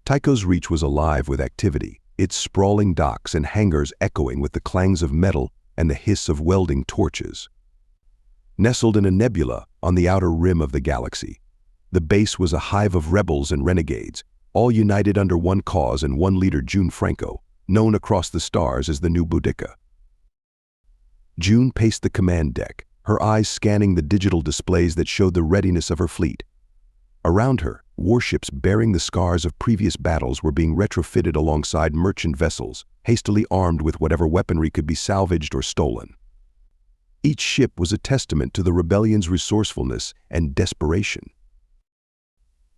Tycho's Reach was alive with activity, its sprawling docks and hangars echoing with the clangs of metal and the hiss of welding torches. Nestled in a nebula on the outer rim of the galaxy, the base was a hive of rebels and renegades, all united under one cause and one leader, June Franco, known across the stars as the New Boudica. June paced the command deck, her eyes scanning the digital displays that showed the readiness of her fleet. Around her, warships bearing the scars of previous battles were being retrofitted alongside merchant vessels, hastily armed with whatever weaponry could be salvaged or stolen. Each ship was a testament to the rebellion's resourcefulness and desperation.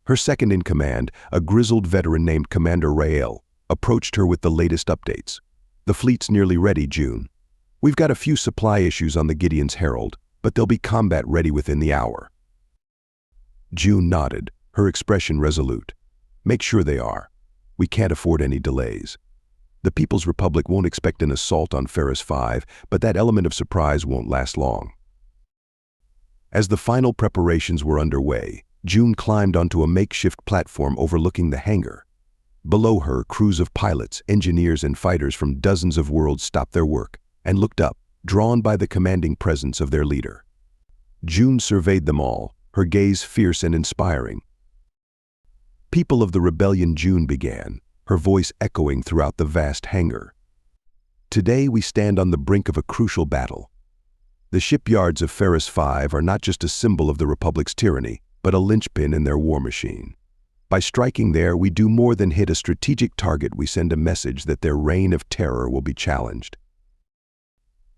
Her second-in-command, a grizzled veteran named Commander Rael, approached her with the latest updates. "The fleet's nearly ready, June. We've got a few supply issues on the Gideon's Herald, but they'll be combat-ready within the hour." June nodded, her expression resolute. "Make sure they are. We can't afford any delays. The People's Republic won't expect an assault on Ferrous-V, but that element of surprise won't last long." As the final preparations were underway, June climbed onto a makeshift platform overlooking the hangar. Below her, crews of pilots, engineers, and fighters from dozens of worlds stopped their work and looked up, drawn by the commanding presence of their leader. June surveyed them all, her gaze fierce and inspiring. "People of the rebellion," June began, her voice echoing throughout the vast hangar. "Today we stand on the brink of a crucial battle. The shipyards of Ferrous-V are not just a symbol of the Republic's tyranny, but a linchpin in their war machine. By striking there, we do more than hit a strategic target, we send a message that their reign of terror will be challenged."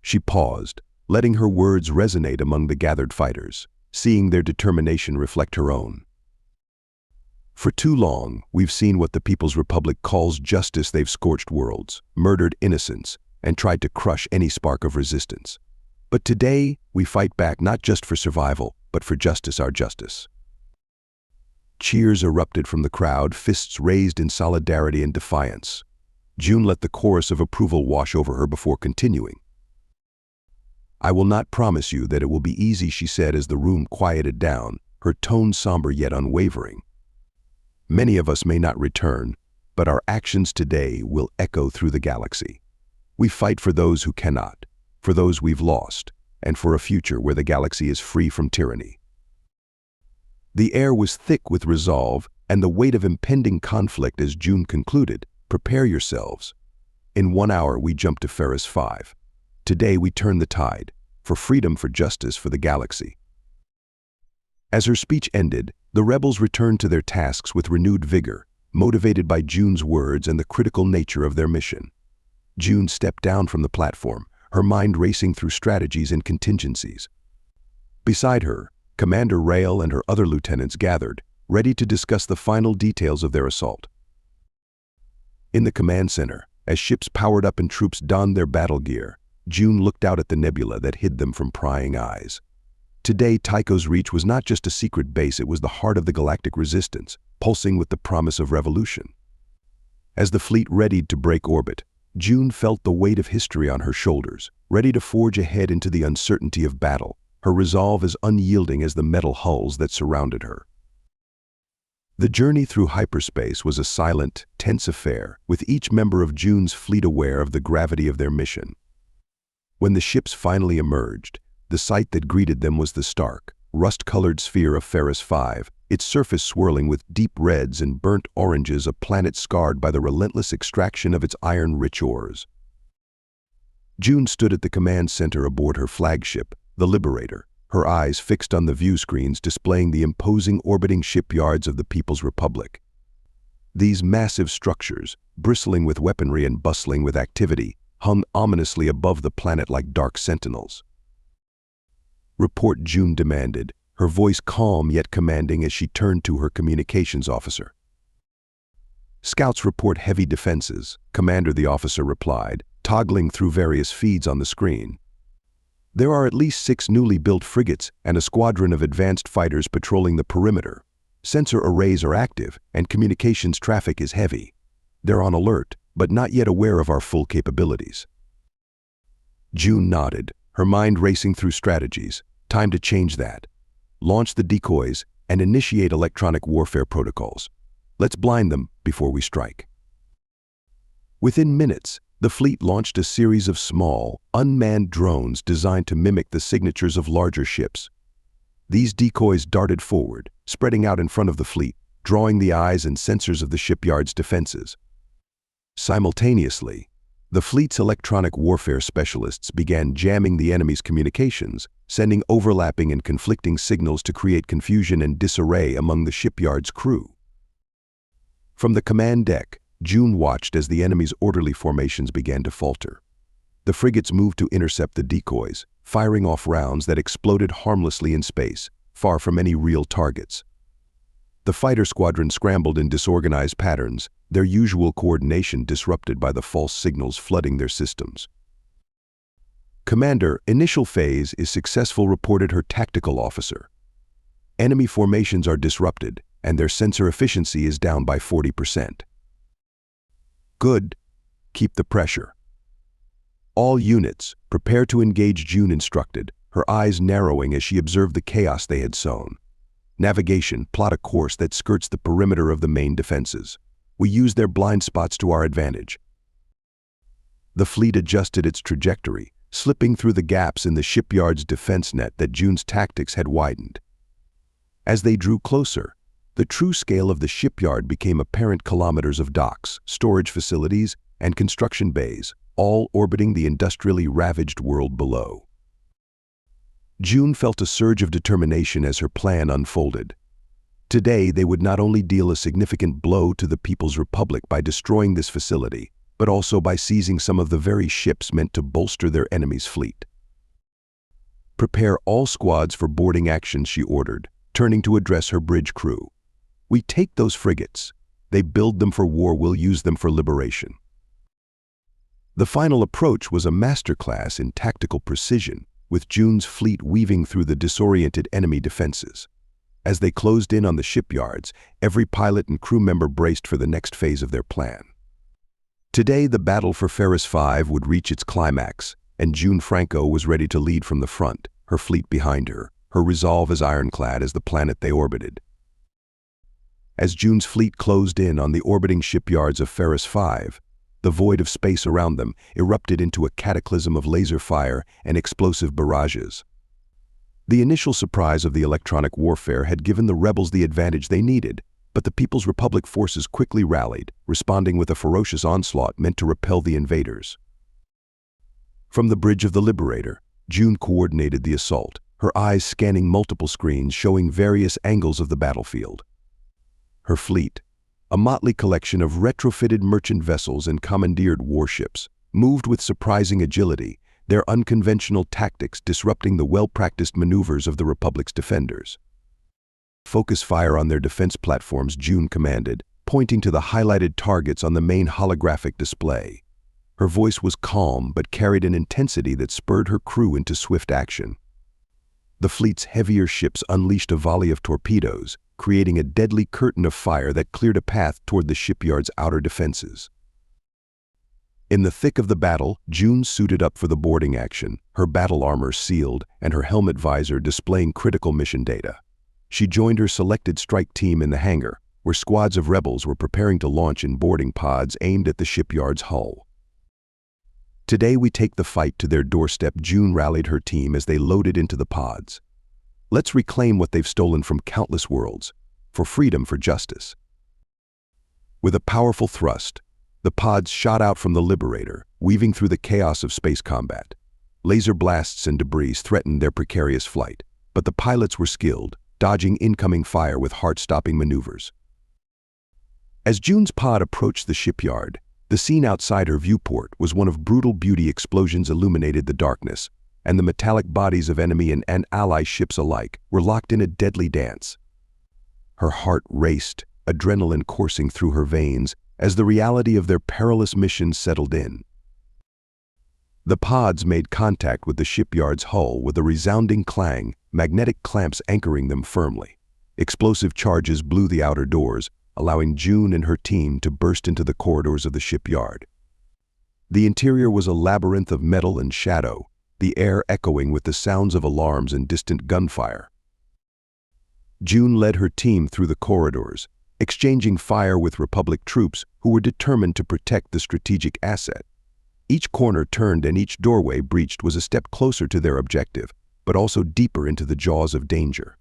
She paused, letting her words resonate among the gathered fighters, seeing their determination reflect her own. "For too long, we've seen what the People's Republic calls justice. They've scorched worlds, murdered innocents, and tried to crush any spark of resistance. But today, we fight back not just for survival, but for justice, our justice." Cheers erupted from the crowd, fists raised in solidarity and defiance. June let the chorus of approval wash over her before continuing. "I will not promise you that it will be easy," she said as the room quieted down, her tone somber yet unwavering. "Many of us may not return, but our actions today will echo through the galaxy. We fight for those who cannot, for those we've lost, and for a future where the galaxy is free from tyranny." The air was thick with resolve and the weight of impending conflict as June concluded, "Prepare yourselves. In 1 hour we jump to Ferrous-V. Today we turn the tide, for freedom, for justice, for the galaxy." As her speech ended, the rebels returned to their tasks with renewed vigor, motivated by June's words and the critical nature of their mission. June stepped down from the platform, her mind racing through strategies and contingencies. Beside her, Commander Rael and her other lieutenants gathered, ready to discuss the final details of their assault. In the command center, as ships powered up and troops donned their battle gear, June looked out at the nebula that hid them from prying eyes. Today, Tycho's Reach was not just a secret base, it was the heart of the galactic resistance, pulsing with the promise of revolution. As the fleet readied to break orbit, June felt the weight of history on her shoulders, ready to forge ahead into the uncertainty of battle, her resolve as unyielding as the metal hulls that surrounded her. The journey through hyperspace was a silent, tense affair, with each member of June's fleet aware of the gravity of their mission. When the ships finally emerged, the sight that greeted them was the stark, rust-colored sphere of Ferrous-V, its surface swirling with deep reds and burnt oranges, a planet scarred by the relentless extraction of its iron-rich ores. June stood at the command center aboard her flagship, the Liberator, her eyes fixed on the view screens displaying the imposing orbiting shipyards of the People's Republic. These massive structures, bristling with weaponry and bustling with activity, hung ominously above the planet like dark sentinels. "Report," June demanded, her voice calm yet commanding as she turned to her communications officer. "Scouts report heavy defenses," Commander, the officer replied, toggling through various feeds on the screen. "There are at least 6 newly built frigates and a squadron of advanced fighters patrolling the perimeter. Sensor arrays are active and communications traffic is heavy. They're on alert, but not yet aware of our full capabilities." June nodded, her mind racing through strategies. Time to change that. Launch the decoys and initiate electronic warfare protocols. Let's blind them before we strike. Within minutes, the fleet launched a series of small, unmanned drones designed to mimic the signatures of larger ships. These decoys darted forward, spreading out in front of the fleet, drawing the eyes and sensors of the shipyard's defenses. Simultaneously, the fleet's electronic warfare specialists began jamming the enemy's communications, sending overlapping and conflicting signals to create confusion and disarray among the shipyard's crew. From the command deck, June watched as the enemy's orderly formations began to falter. The frigates moved to intercept the decoys, firing off rounds that exploded harmlessly in space, far from any real targets. The fighter squadron scrambled in disorganized patterns, their usual coordination disrupted by the false signals flooding their systems. "Commander, initial phase is successful," reported her tactical officer. "Enemy formations are disrupted, and their sensor efficiency is down by 40%. "Good. Keep the pressure." "All units, prepare to engage," June instructed, her eyes narrowing as she observed the chaos they had sown. "Navigation, plot a course that skirts the perimeter of the main defenses. We use their blind spots to our advantage." The fleet adjusted its trajectory, slipping through the gaps in the shipyard's defense net that June's tactics had widened. As they drew closer, the true scale of the shipyard became apparent: kilometers of docks, storage facilities, and construction bays, all orbiting the industrially ravaged world below. June felt a surge of determination as her plan unfolded. Today, they would not only deal a significant blow to the People's Republic by destroying this facility, but also by seizing some of the very ships meant to bolster their enemy's fleet. "Prepare all squads for boarding action," she ordered, turning to address her bridge crew. "We take those frigates. They build them for war, we'll use them for liberation." The final approach was a masterclass in tactical precision, with June's fleet weaving through the disoriented enemy defenses. As they closed in on the shipyards, every pilot and crew member braced for the next phase of their plan. Today, the battle for Ferrous-V would reach its climax, and June Franco was ready to lead from the front, her fleet behind her, her resolve as ironclad as the planet they orbited. As June's fleet closed in on the orbiting shipyards of Ferrous-V, the void of space around them erupted into a cataclysm of laser fire and explosive barrages. The initial surprise of the electronic warfare had given the rebels the advantage they needed, but the People's Republic forces quickly rallied, responding with a ferocious onslaught meant to repel the invaders. From the bridge of the Liberator, June coordinated the assault, her eyes scanning multiple screens showing various angles of the battlefield. Her fleet, a motley collection of retrofitted merchant vessels and commandeered warships, moved with surprising agility, their unconventional tactics disrupting the well-practiced maneuvers of the Republic's defenders. "Focus fire on their defense platforms," June commanded, pointing to the highlighted targets on the main holographic display. Her voice was calm but carried an intensity that spurred her crew into swift action. The fleet's heavier ships unleashed a volley of torpedoes, creating a deadly curtain of fire that cleared a path toward the shipyard's outer defenses. In the thick of the battle, June suited up for the boarding action, her battle armor sealed and her helmet visor displaying critical mission data. She joined her selected strike team in the hangar, where squads of rebels were preparing to launch in boarding pods aimed at the shipyard's hull. "Today we take the fight to their doorstep," June rallied her team as they loaded into the pods. "Let's reclaim what they've stolen from countless worlds, for freedom, for justice." With a powerful thrust, the pods shot out from the Liberator, weaving through the chaos of space combat. Laser blasts and debris threatened their precarious flight, but the pilots were skilled, dodging incoming fire with heart-stopping maneuvers. As June's pod approached the shipyard, the scene outside her viewport was one of brutal beauty. Explosions illuminated the darkness, and the metallic bodies of enemy and ally ships alike were locked in a deadly dance. Her heart raced, adrenaline coursing through her veins, as the reality of their perilous mission settled in. The pods made contact with the shipyard's hull with a resounding clang, magnetic clamps anchoring them firmly. Explosive charges blew the outer doors, allowing June and her team to burst into the corridors of the shipyard. The interior was a labyrinth of metal and shadow, the air echoing with the sounds of alarms and distant gunfire. June led her team through the corridors, exchanging fire with Republic troops who were determined to protect the strategic asset. Each corner turned and each doorway breached was a step closer to their objective, but also deeper into the jaws of danger.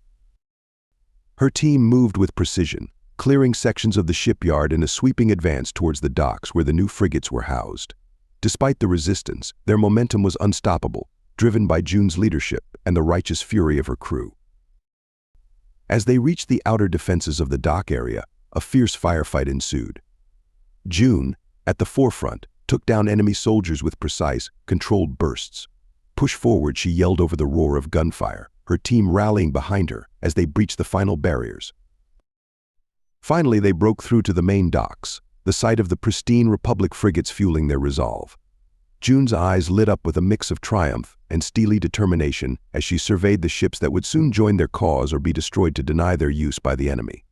Her team moved with precision, clearing sections of the shipyard in a sweeping advance towards the docks where the new frigates were housed. Despite the resistance, their momentum was unstoppable, driven by June's leadership and the righteous fury of her crew. As they reached the outer defenses of the dock area, a fierce firefight ensued. June, at the forefront, took down enemy soldiers with precise, controlled bursts. "Push forward," she yelled over the roar of gunfire, her team rallying behind her as they breached the final barriers. Finally, they broke through to the main docks, the site of the pristine Republic frigates fueling their resolve. June's eyes lit up with a mix of triumph and steely determination as she surveyed the ships that would soon join their cause or be destroyed to deny their use by the enemy.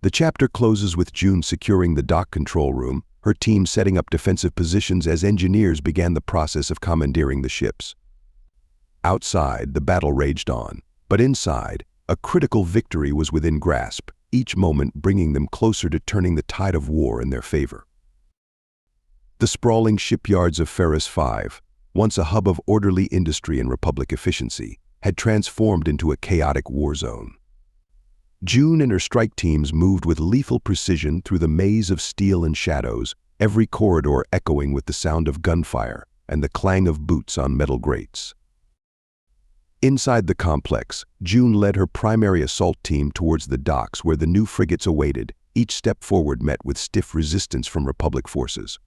The chapter closes with June securing the dock control room, her team setting up defensive positions as engineers began the process of commandeering the ships. Outside, the battle raged on, but inside, a critical victory was within grasp, each moment bringing them closer to turning the tide of war in their favor. The sprawling shipyards of Ferrous-V, once a hub of orderly industry and Republic efficiency, had transformed into a chaotic war zone. June and her strike teams moved with lethal precision through the maze of steel and shadows, every corridor echoing with the sound of gunfire and the clang of boots on metal grates. Inside the complex, June led her primary assault team towards the docks where the new frigates awaited. Each step forward met with stiff resistance from Republic forces.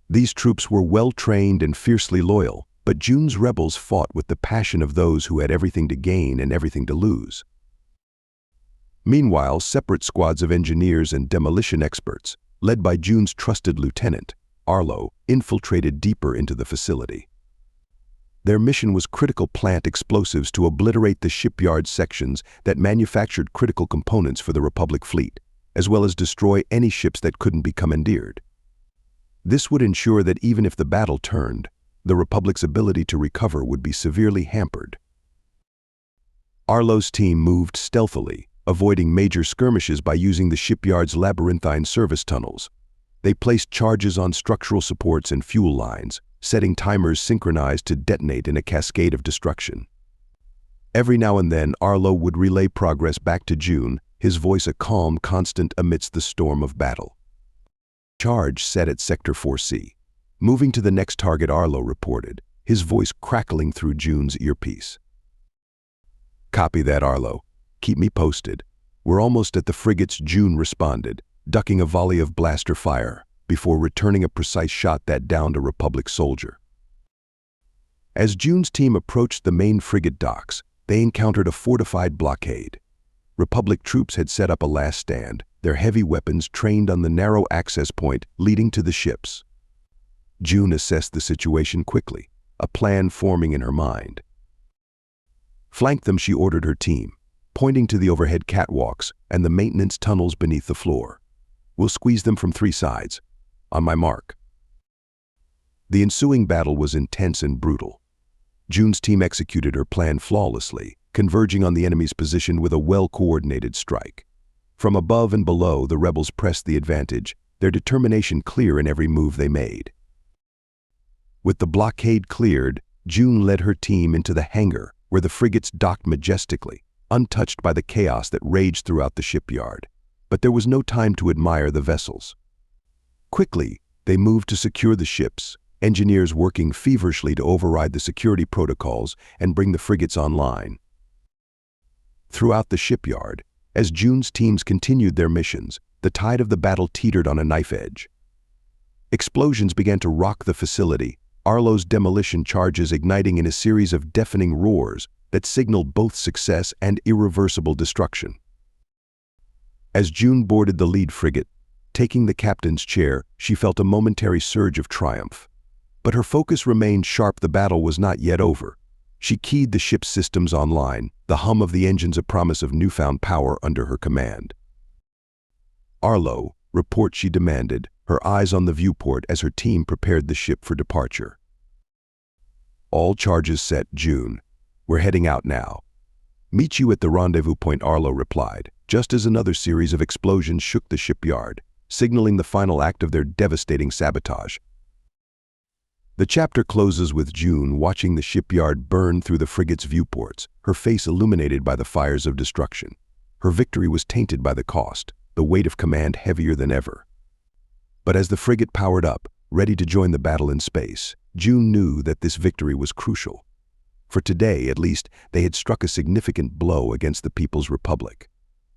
These troops were well-trained and fiercely loyal, but June's rebels fought with the passion of those who had everything to gain and everything to lose. Meanwhile, separate squads of engineers and demolition experts, led by June's trusted lieutenant, Arlo, infiltrated deeper into the facility. Their mission was critical plant explosives to obliterate the shipyard sections that manufactured critical components for the Republic fleet, as well as destroy any ships that couldn't be commandeered. This would ensure that even if the battle turned, the Republic's ability to recover would be severely hampered. Arlo's team moved stealthily, avoiding major skirmishes by using the shipyard's labyrinthine service tunnels. They placed charges on structural supports and fuel lines, setting timers synchronized to detonate in a cascade of destruction. Every now and then, Arlo would relay progress back to June, his voice a calm constant amidst the storm of battle. Charge set at Sector 4C. Moving to the next target, Arlo reported, his voice crackling through June's earpiece. "Copy that, Arlo. Keep me posted. We're almost at the frigates," June responded, ducking a volley of blaster fire before returning a precise shot that downed a Republic soldier. As June's team approached the main frigate docks, they encountered a fortified blockade. Republic troops had set up a last stand, their heavy weapons trained on the narrow access point leading to the ships. June assessed the situation quickly, a plan forming in her mind. "Flank them," she ordered her team, pointing to the overhead catwalks and the maintenance tunnels beneath the floor. "We'll squeeze them from 3 sides. On my mark." The ensuing battle was intense and brutal. June's team executed her plan flawlessly, converging on the enemy's position with a well-coordinated strike. From above and below, the rebels pressed the advantage, their determination clear in every move they made. With the blockade cleared, June led her team into the hangar where the frigates docked majestically, untouched by the chaos that raged throughout the shipyard. But there was no time to admire the vessels. Quickly, they moved to secure the ships, engineers working feverishly to override the security protocols and bring the frigates online. Throughout the shipyard, as June's teams continued their missions, the tide of the battle teetered on a knife edge. Explosions began to rock the facility, Arlo's demolition charges igniting in a series of deafening roars that signaled both success and irreversible destruction. As June boarded the lead frigate, taking the captain's chair, she felt a momentary surge of triumph. But her focus remained sharp. The battle was not yet over. She keyed the ship's systems online, the hum of the engines a promise of newfound power under her command. "Arlo, report," she demanded, her eyes on the viewport as her team prepared the ship for departure. "All charges set, June. We're heading out now." "Meet you at the rendezvous point," Arlo replied, just as another series of explosions shook the shipyard, signaling the final act of their devastating sabotage. The chapter closes with June watching the shipyard burn through the frigate's viewports, her face illuminated by the fires of destruction. Her victory was tainted by the cost, the weight of command heavier than ever. But as the frigate powered up, ready to join the battle in space, June knew that this victory was crucial. For today, at least, they had struck a significant blow against the People's Republic.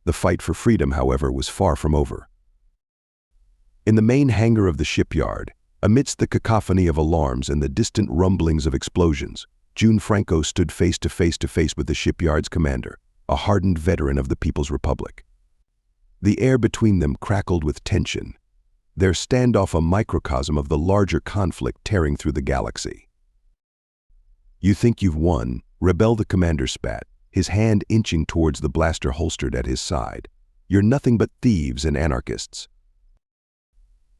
The fight for freedom, however, was far from over. In the main hangar of the shipyard, amidst the cacophony of alarms and the distant rumblings of explosions, June Franco stood face to face with the shipyard's commander, a hardened veteran of the People's Republic. The air between them crackled with tension, their standoff a microcosm of the larger conflict tearing through the galaxy. "You think you've won?" Rebel the commander spat, his hand inching towards the blaster holstered at his side. "You're nothing but thieves and anarchists."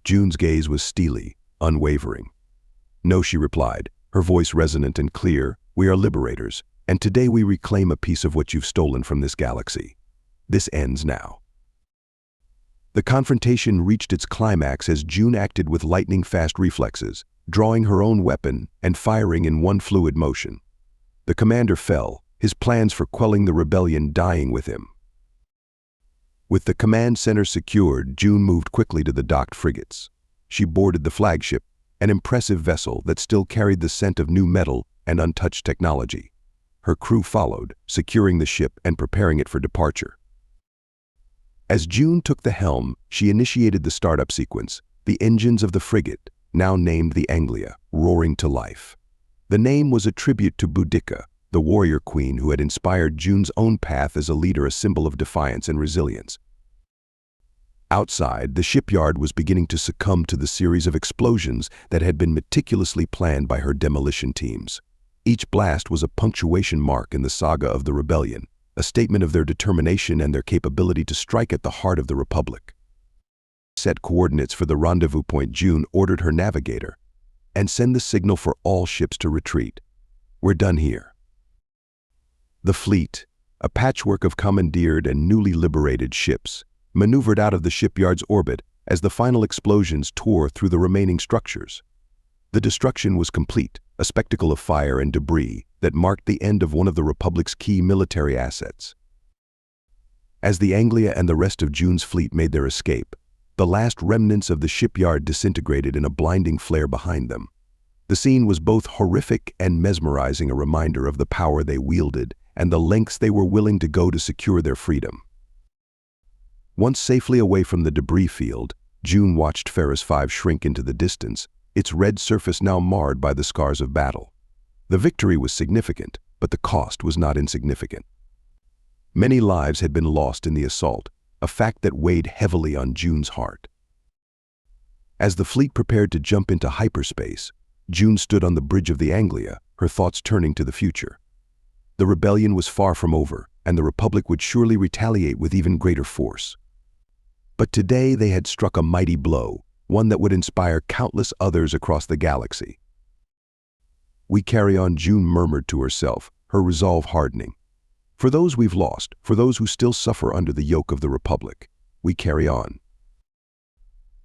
June's gaze was steely, unwavering. "No," she replied, her voice resonant and clear, "we are liberators, and today we reclaim a piece of what you've stolen from this galaxy. This ends now." The confrontation reached its climax as June acted with lightning-fast reflexes, drawing her own weapon and firing in one fluid motion. The commander fell, his plans for quelling the rebellion dying with him. With the command center secured, June moved quickly to the docked frigates. She boarded the flagship, an impressive vessel that still carried the scent of new metal and untouched technology. Her crew followed, securing the ship and preparing it for departure. As June took the helm, she initiated the startup sequence, the engines of the frigate, now named the Anglia, roaring to life. The name was a tribute to Boudica, the warrior queen who had inspired June's own path as a leader, a symbol of defiance and resilience. Outside, the shipyard was beginning to succumb to the series of explosions that had been meticulously planned by her demolition teams. Each blast was a punctuation mark in the saga of the rebellion, a statement of their determination and their capability to strike at the heart of the Republic. Set coordinates for the rendezvous point, June ordered her navigator, "and send the signal for all ships to retreat. We're done here." The fleet, a patchwork of commandeered and newly liberated ships, maneuvered out of the shipyard's orbit as the final explosions tore through the remaining structures. The destruction was complete, a spectacle of fire and debris that marked the end of one of the Republic's key military assets. As the Anglia and the rest of June's fleet made their escape, the last remnants of the shipyard disintegrated in a blinding flare behind them. The scene was both horrific and mesmerizing, a reminder of the power they wielded and the lengths they were willing to go to secure their freedom. Once safely away from the debris field, June watched Ferrous-V shrink into the distance, its red surface now marred by the scars of battle. The victory was significant, but the cost was not insignificant. Many lives had been lost in the assault, a fact that weighed heavily on June's heart. As the fleet prepared to jump into hyperspace, June stood on the bridge of the Anglia, her thoughts turning to the future. The rebellion was far from over, and the Republic would surely retaliate with even greater force. But today they had struck a mighty blow, one that would inspire countless others across the galaxy. "We carry on," June murmured to herself, her resolve hardening. "For those we've lost, for those who still suffer under the yoke of the Republic, we carry on."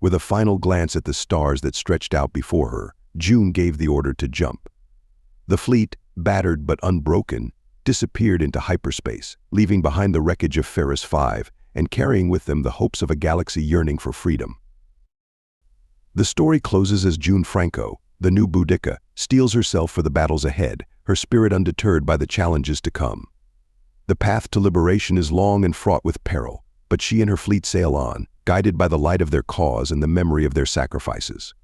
With a final glance at the stars that stretched out before her, June gave the order to jump. The fleet, battered but unbroken, disappeared into hyperspace, leaving behind the wreckage of Ferrous-V and carrying with them the hopes of a galaxy yearning for freedom. The story closes as June Franco, the new Boudica, steels herself for the battles ahead, her spirit undeterred by the challenges to come. The path to liberation is long and fraught with peril, but she and her fleet sail on, guided by the light of their cause and the memory of their sacrifices.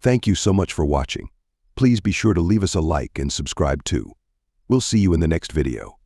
Thank you so much for watching. Please be sure to leave us a like and subscribe too. We'll see you in the next video.